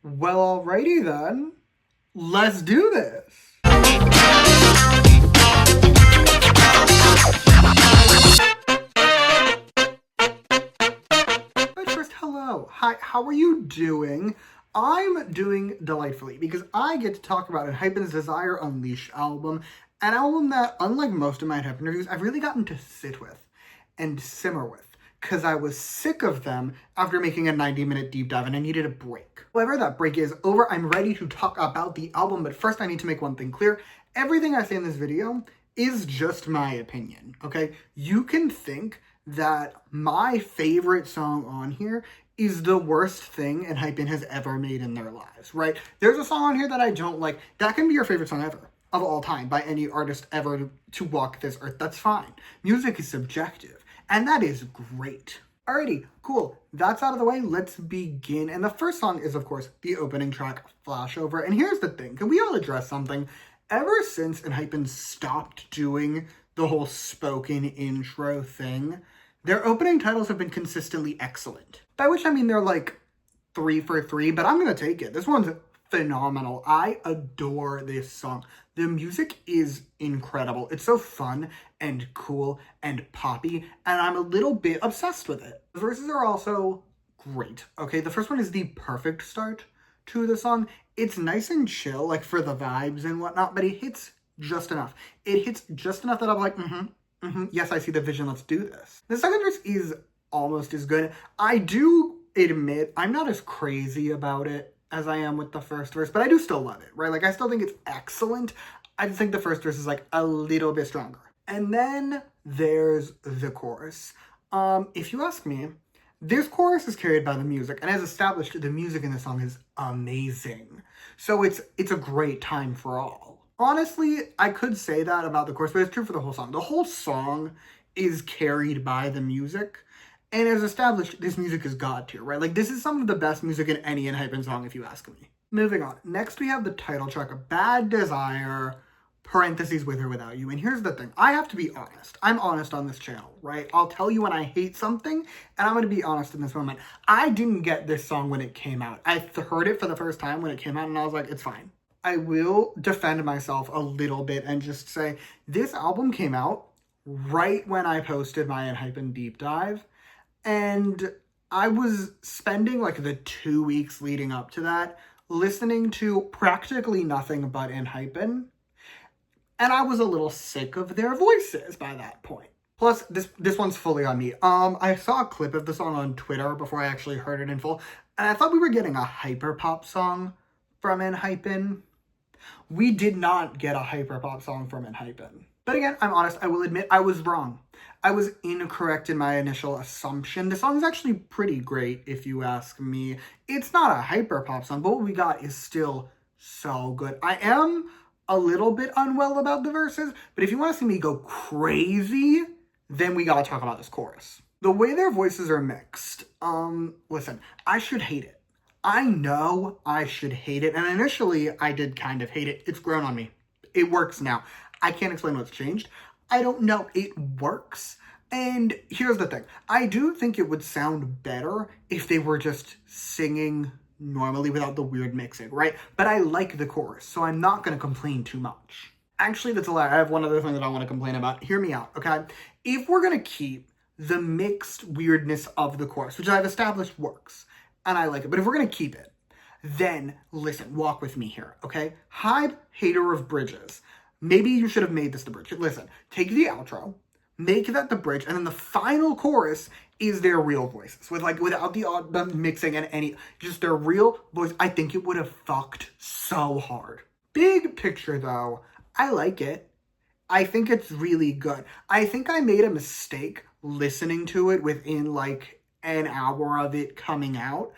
Well, alrighty then. Let's do this. But first, hello. Hi, how are you doing? I'm doing delightfully because I get to talk about ENHYPEN's Desire Unleashed album, an album that, unlike most of my ENHYPEN reviews, I've really gotten to sit with and simmer with because I was sick of them after making a 90-minute deep dive and I needed a break. However, that break is over. I'm ready to talk about the album, but first I need to make one thing clear. Everything I say in this video is just my opinion, okay? You can think that my favorite song on here is the worst thing ENHYPEN has ever made in their lives, right? There's a song on here that I don't like. That can be your favorite song ever, of all time, by any artist ever to walk this earth. That's fine. Music is subjective, and that is great. Alrighty, cool. That's out of the way. Let's begin. And the first song is, of course, the opening track, Flashover. And here's the thing. Can we all address something? Ever since ENHYPEN stopped doing the whole spoken intro thing, their opening titles have been consistently excellent. By which I mean they're like 3 for 3, but I'm gonna take it. This one's phenomenal. I adore this song. The music is incredible. It's so fun and cool and poppy, and I'm a little bit obsessed with it. The verses are also great, okay? The first one is the perfect start to the song. It's nice and chill, like for the vibes and whatnot, but it hits just enough. It hits just enough that I'm like, yes, I see the vision, let's do this. The second verse is almost as good. I do admit I'm not as crazy about it as I am with the first verse, but I do still love it, right? Like, I still think it's excellent. I just think the first verse is like a little bit stronger. And then there's the chorus. If you ask me, this chorus is carried by the music, and as established, the music in the song is amazing. So it's a great time for all. Honestly, I could say that about the chorus, but it's true for the whole song. The whole song is carried by the music, and as established, this music is God tier, right? Like, this is some of the best music in any ENHYPEN song, if you ask me. Moving on. Next, we have the title track, Bad Desire, parentheses, with or without you. And here's the thing. I have to be honest. I'm honest on this channel, right? I'll tell you when I hate something, and I'm going to be honest in this moment. I didn't get this song when it came out. I heard it for the first time when it came out, and I was like, it's fine. I will defend myself a little bit and just say, this album came out right when I posted my ENHYPEN deep dive, and I was spending like the 2 weeks leading up to that listening to practically nothing but ENHYPEN, and I was a little sick of their voices by that point. Plus, this one's fully on me. I saw a clip of the song on Twitter before I actually heard it in full, and I thought we were getting a hyperpop song from ENHYPEN. We did not get a hyperpop song from ENHYPEN. But again, I'm honest, I will admit I was wrong. I was incorrect in my initial assumption. The song is actually pretty great, if you ask me. It's not a hyperpop song, but what we got is still so good. I am a little bit unwell about the verses, but if you want to see me go crazy, then we gotta talk about this chorus. The way their voices are mixed, listen, I should hate it. I know I should hate it, and initially I did kind of hate it. It's grown on me. It works now. I can't explain what's changed. I don't know. It works. And here's the thing. I do think it would sound better if they were just singing normally without the weird mixing, right? But I like the chorus, so I'm not going to complain too much. Actually, that's a lie. I have one other thing that I want to complain about. Hear me out, okay? If we're going to keep the mixed weirdness of the chorus, which I've established works, and I like it, but if we're going to keep it, then listen, walk with me here, okay? HYBE, hater of bridges. Maybe you should have made this the bridge. Listen, take the outro, make that the bridge, and then the final chorus is their real voices, without the mixing and any, just their real voice. I think it would have fucked so hard. Big picture though, I like it. I think it's really good. I think I made a mistake listening to it within like an hour of it coming out,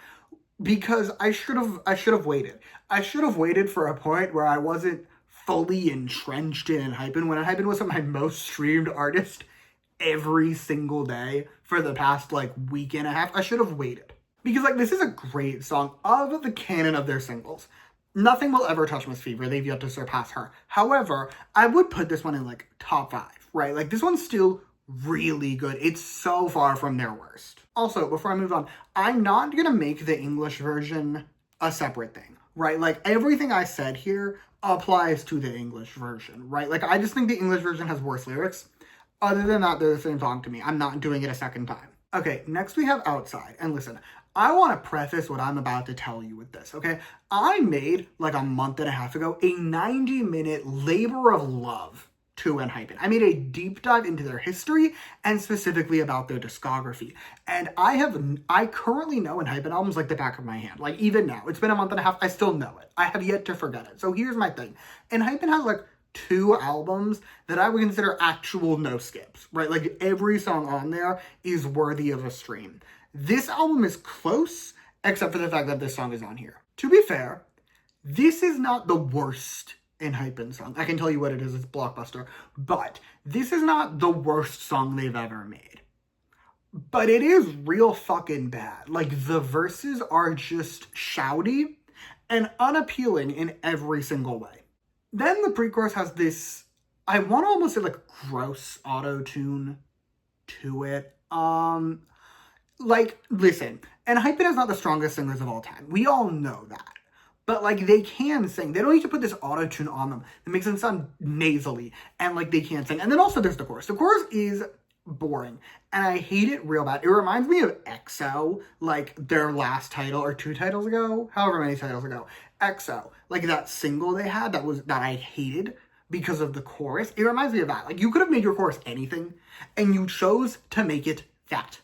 because I should have waited. I should have waited for a point where I wasn't fully entrenched in ENHYPEN, when ENHYPEN was my most streamed artist every single day for the past like week and a half. I should have waited, because like, this is a great song. Of the canon of their singles, nothing will ever touch Miss Fever. They've yet to surpass her. However, I would put this one in like top 5, right? Like, this one's still really good. It's so far from their worst. Also, before I move on, I'm not gonna make the English version a separate thing, right? Like, everything I said here applies to the English version, right? Like, I just think the English version has worse lyrics. Other than that, they're the same song to me. I'm not doing it a second time. Okay, next we have Outside. And listen, I want to preface what I'm about to tell you with this, okay? I made, like a month and a half ago, a 90-minute labor of love to ENHYPEN. I made a deep dive into their history and specifically about their discography. And I currently know ENHYPEN albums like the back of my hand. Like, even now, it's been a month and a half, I still know it. I have yet to forget it. So here's my thing. ENHYPEN has like 2 albums that I would consider actual no skips, right? Like, every song on there is worthy of a stream. This album is close, except for the fact that this song is on here. To be fair, this is not the worst ENHYPEN song. I can tell you what it is, it's Blockbuster. But this is not the worst song they've ever made. But it is real fucking bad. Like, the verses are just shouty and unappealing in every single way. Then the pre-chorus has this, I want to almost say like gross auto-tune to it. Like, listen, ENHYPEN is not the strongest singers of all time. We all know that. But, like, they can sing. They don't need to put this auto-tune on them that makes them sound nasally. And, like, they can sing. And then also there's the chorus. The chorus is boring. And I hate it real bad. It reminds me of EXO, like, their last title, or 2 titles ago, however many titles ago. EXO. Like, that single they had that I hated because of the chorus. It reminds me of that. Like, you could have made your chorus anything, and you chose to make it that.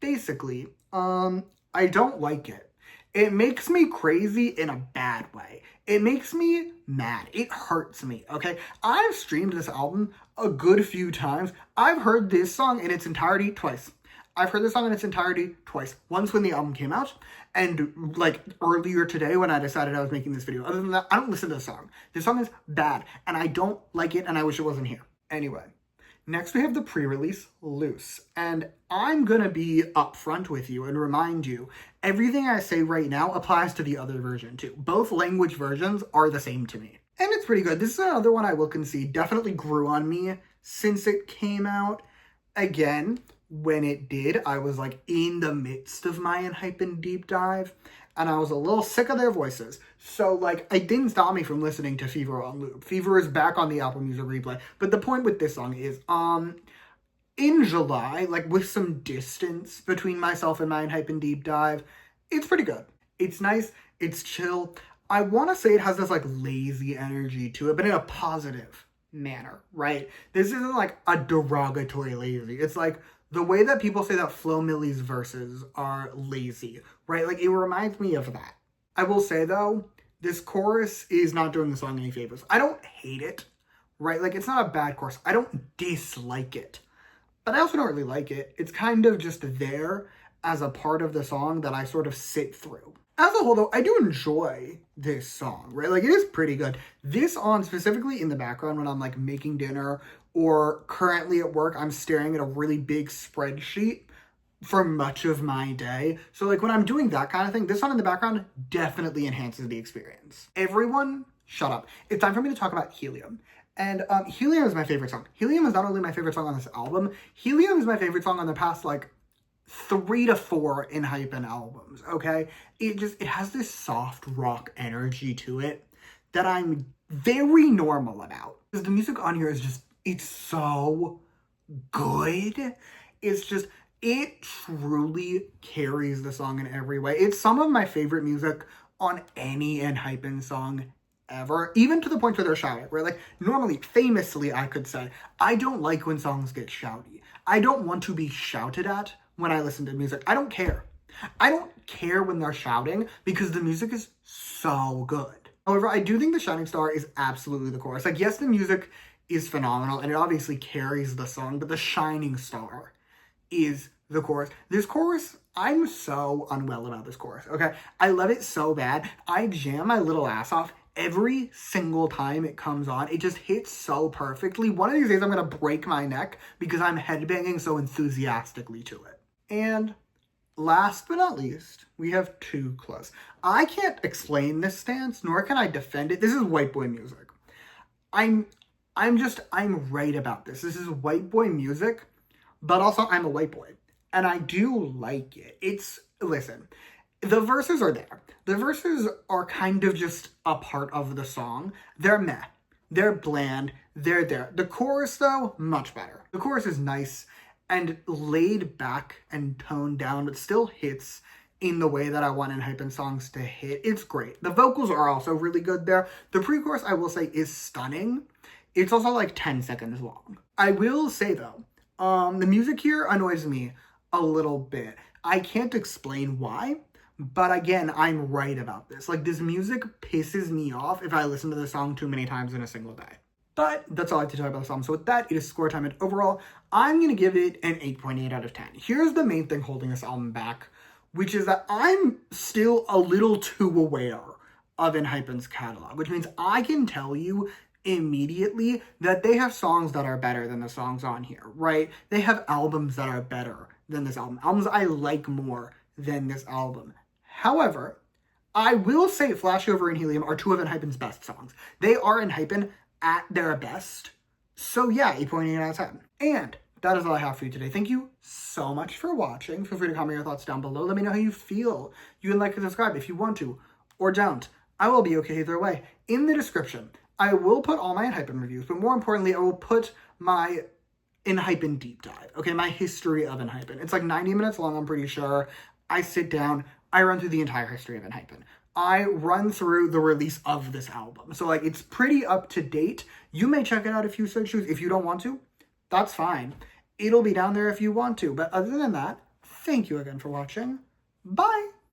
Basically, I don't like it. It makes me crazy in a bad way. It makes me mad. It hurts me, okay? I've streamed this album a good few times. I've heard this song in its entirety twice. I've heard this song in its entirety twice. Once when the album came out, and like earlier today when I decided I was making this video. Other than that, I don't listen to the song. This song is bad, and I don't like it, and I wish it wasn't here. Anyway. Next, we have the pre-release, Loose. And I'm gonna be upfront with you and remind you, everything I say right now applies to the other version too. Both language versions are the same to me. And it's pretty good. This is another one I will concede definitely grew on me since it came out. Again, when it did, I was like in the midst of my ENHYPEN deep dive, and I was a little sick of their voices. So, like, it didn't stop me from listening to Fever on loop. Fever is back on the Apple Music replay. But the point with this song is, in July, like, with some distance between myself and my ENHYPEN deep dive, it's pretty good. It's nice. It's chill. I want to say it has this, like, lazy energy to it, but in a positive manner, right? This isn't, like, a derogatory lazy. It's, like, the way that people say that Flo Milli's verses are lazy, right? Like, it reminds me of that. I will say, though, this chorus is not doing the song any favors. I don't hate it, right? Like, it's not a bad chorus. I don't dislike it, but I also don't really like it. It's kind of just there as a part of the song that I sort of sit through. As a whole, though, I do enjoy this song, right? Like, it is pretty good. This on, specifically in the background when I'm, like, making dinner or currently at work, I'm staring at a really big spreadsheet for much of my day. So, like, when I'm doing that kind of thing, this song in the background definitely enhances the experience. Everyone, shut up. It's time for me to talk about Helium. And Helium is my favorite song. Helium is not only my favorite song on this album, Helium is my favorite song on the past, like, 3 to 4 ENHYPEN albums, okay? It has this soft rock energy to it that I'm very normal about. Because the music on here is just, it's so good. It's just, it truly carries the song in every way. It's some of my favorite music on any ENHYPEN song ever, even to the point where they're shouting, where, like, normally, famously, I could say, I don't like when songs get shouty. I don't want to be shouted at when I listen to music. I don't care. I don't care when they're shouting because the music is so good. However, I do think the shining star is absolutely the chorus. Like, yes, the music is phenomenal and it obviously carries the song, but the shining star is the chorus. This chorus, I'm so unwell about this chorus, okay? I love it so bad. I jam my little ass off every single time it comes on. It just hits so perfectly. One of these days I'm gonna break my neck because I'm headbanging so enthusiastically to it. And last but not least, we have Too Close. I can't explain this stance, nor can I defend it. This is white boy music. I'm right about this. This is white boy music, but also I'm a white boy. And I do like it. Listen, The verses are there. The verses are kind of just a part of the song. They're meh. They're bland. They're there. The chorus, though, much better. The chorus is nice and laid back and toned down, but still hits in the way that I want ENHYPEN songs to hit. It's great. The vocals are also really good there. The pre-chorus, I will say, is stunning. It's also like 10 seconds long. I will say, though, the music here annoys me a little bit. I can't explain why, but again, I'm right about this. Like, this music pisses me off if I listen to the song too many times in a single day. But that's all I have to tell you about the song. So with that, it is score time, and overall, I'm going to give it an 8.8 out of 10. Here's the main thing holding this album back, which is that I'm still a little too aware of ENHYPEN's catalog, which means I can tell you immediately that they have songs that are better than the songs on here, right? They have albums that are better than this album. Albums I like more than this album. However, I will say Flashover and Helium are two of ENHYPEN's best songs. They are ENHYPEN at their best. So yeah, 8.8 out of 10. And that is all I have for you today. Thank you so much for watching. Feel free to comment your thoughts down below. Let me know how you feel. You can like and subscribe if you want to, or don't. I will be okay either way. In the description, I will put all my ENHYPEN reviews, but more importantly, I will put my ENHYPEN deep dive. Okay, my history of ENHYPEN. It's like 90 minutes long, I'm pretty sure. I sit down, I run through the entire history of ENHYPEN. I run through the release of this album. So like, it's pretty up to date. You may check it out if you so choose. If you don't want to, that's fine. It'll be down there if you want to. But other than that, thank you again for watching. Bye!